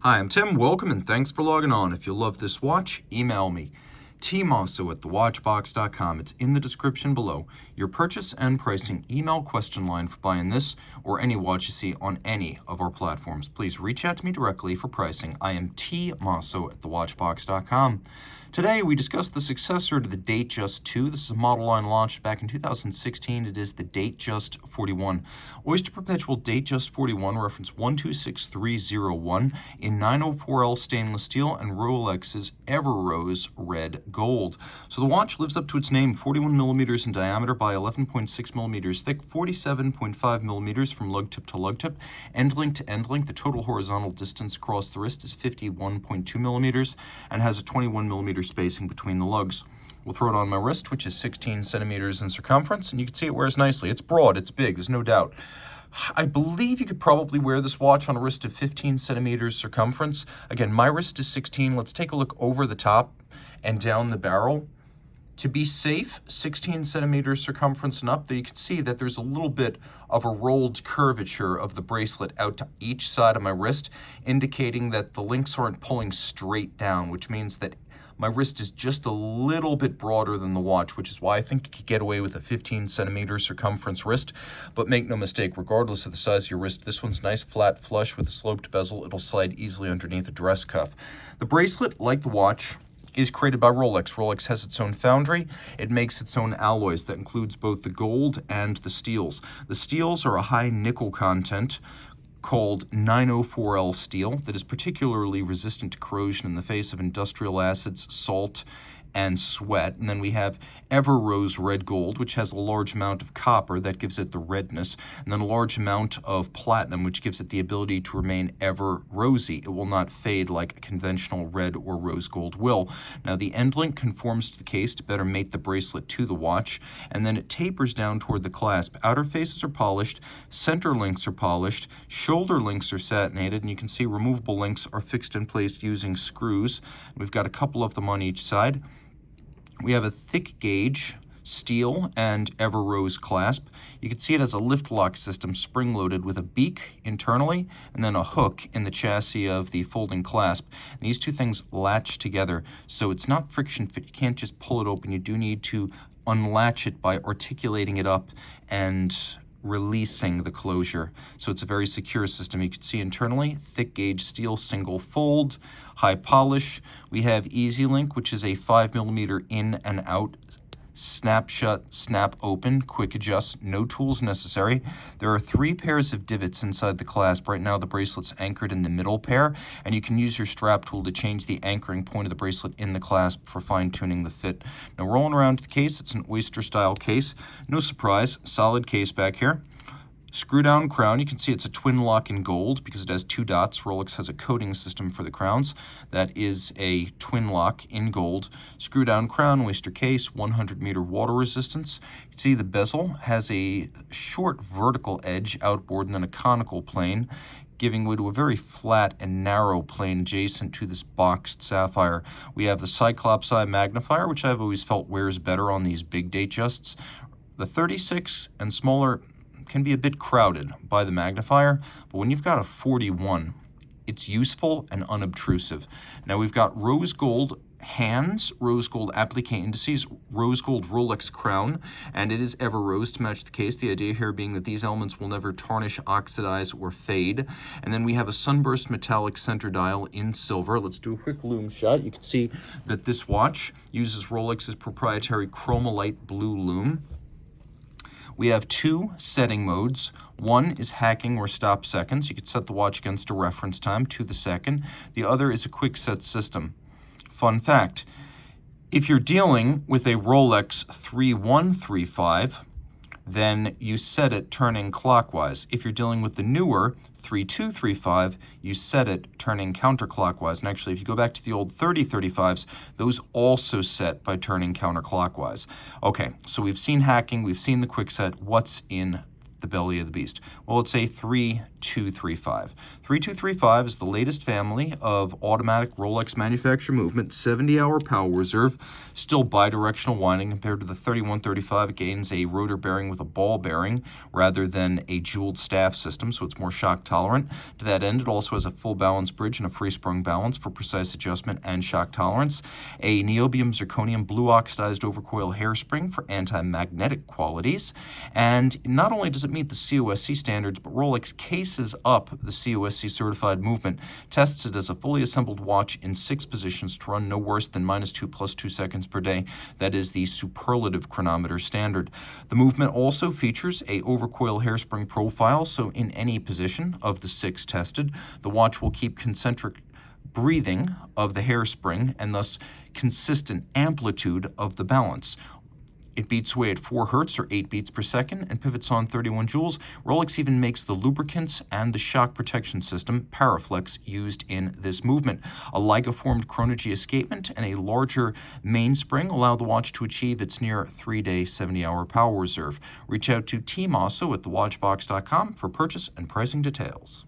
Hi, I'm Tim. Welcome and thanks for logging on. If you love this watch, email me. Team Mosso at thewatchbox.com. It's in the description below. Your purchase and pricing email question line for buying this or any watch you see on any of our platforms. Please reach out to me directly for pricing. I am T Mosso at thewatchbox.com. Today we discuss the successor to the Datejust 2. This is a model line launched back in 2016. It is the Datejust 41. Oyster Perpetual Datejust 41, reference 126301 in 904L stainless steel and Rolex's Everose red gold. So the watch lives up to its name, 41 millimeters in diameter by 11.6 millimeters thick, 47.5 millimeters from lug tip to lug tip, end link to end link. The total horizontal distance across the wrist is 51.2 millimeters and has a 21 millimeter spacing between the lugs. We'll throw it on my wrist, which is 16 centimeters in circumference, and you can see it wears nicely. It's broad, it's big, there's no doubt. I believe you could probably wear this watch on a wrist of 15 centimeters circumference. Again, my wrist is 16. Let's take a look over the top and down the barrel. To be safe, 16 centimeters circumference and up, you can see that there's a little bit of a rolled curvature of the bracelet out to each side of my wrist, indicating that the links aren't pulling straight down, which means that my wrist is just a little bit broader than the watch, which is why I think you could get away with a 15 centimeter circumference wrist. But make no mistake, regardless of the size of your wrist, this one's nice, flat, flush with a sloped bezel. It'll slide easily underneath a dress cuff. The bracelet, like the watch, is created by Rolex. Rolex has its own foundry. It makes its own alloys. That includes both the gold and the steels. The steels are a high nickel content called 904L steel that is particularly resistant to corrosion in the face of industrial acids, salt, and sweat. And then we have Everose red gold, which has a large amount of copper that gives it the redness, and then a large amount of platinum, which gives it the ability to remain ever rosy. It will not fade like a conventional red or rose gold will. Now the end link conforms to the case to better mate the bracelet to the watch, and then it tapers down toward the clasp. Outer faces are polished, center links are polished, shoulder links are satinated, and you can see removable links are fixed in place using screws. We've got a couple of them on each side. We have a thick gauge steel and Everose clasp. You can see it has a lift lock system spring-loaded with a beak internally and then a hook in the chassis of the folding clasp. And these two things latch together, so it's not friction fit. You can't just pull it open. You do need to unlatch it by articulating it up and releasing the closure. So it's a very secure system. You can see internally, thick gauge steel, single fold, high polish. We have Easy Link, which is a 5 millimeter in and out, snap shut, snap open, quick adjust, no tools necessary. There are 3 pairs of divots inside the clasp. Right now the bracelet's anchored in the middle pair, and you can use your strap tool to change the anchoring point of the bracelet in the clasp for fine-tuning the fit. Now rolling around to the case, it's an Oyster style case. No surprise, solid case back here. Screw down crown, you can see it's a twin lock in gold because it has 2 dots. Rolex has a coating system for the crowns. That is a twin lock in gold. Screw down crown, Oyster case, 100 meter water resistance. You can see the bezel has a short vertical edge outboard and then a conical plane, giving way to a very flat and narrow plane adjacent to this boxed sapphire. We have the Cyclops Eye magnifier, which I've always felt wears better on these big Datejusts. The 36 and smaller can be a bit crowded by the magnifier, but when you've got a 41, it's useful and unobtrusive. Now we've got rose gold hands, rose gold applique indices, rose gold Rolex crown, and it is Everose to match the case. The idea here being that these elements will never tarnish, oxidize, or fade. And then we have a sunburst metallic center dial in silver. Let's do a quick lume shot. You can see that this watch uses Rolex's proprietary Chromolite blue lume. We have 2 setting modes. One is hacking or stop seconds. You can set the watch against a reference time to the second. The other is a quick set system. Fun fact, if you're dealing with a Rolex 3135, then you set it turning clockwise. If you're dealing with the newer 3235, you set it turning counterclockwise. And actually, if you go back to the old 3035s, those also set by turning counterclockwise. Okay, so we've seen hacking, we've seen the quick set. What's in the belly of the beast? Well, it's a 3235. 3235 is the latest family of automatic Rolex manufacturer movement, 70-hour power reserve, still bidirectional winding compared to the 3135. It gains a rotor bearing with a ball bearing rather than a jeweled staff system, so it's more shock tolerant. To that end, it also has a full balance bridge and a free sprung balance for precise adjustment and shock tolerance, a niobium zirconium blue oxidized overcoil hairspring for anti-magnetic qualities, and not only does it meet the COSC standards, but Rolex cases up the COSC certified movement, tests it as a fully assembled watch in 6 positions to run no worse than -2 + 2 seconds per day. That is the superlative chronometer standard. The movement also features a overcoil hairspring profile, so in any position of the 6 tested, the watch will keep concentric breathing of the hairspring and thus consistent amplitude of the balance. It beats away at 4 Hertz or 8 beats per second and pivots on 31 joules. Rolex even makes the lubricants and the shock protection system, Paraflex, used in this movement. A LIGA-formed chronogy escapement and a larger mainspring allow the watch to achieve its near 3-day, 70-hour power reserve. Reach out to Team Mosso at thewatchbox.com for purchase and pricing details.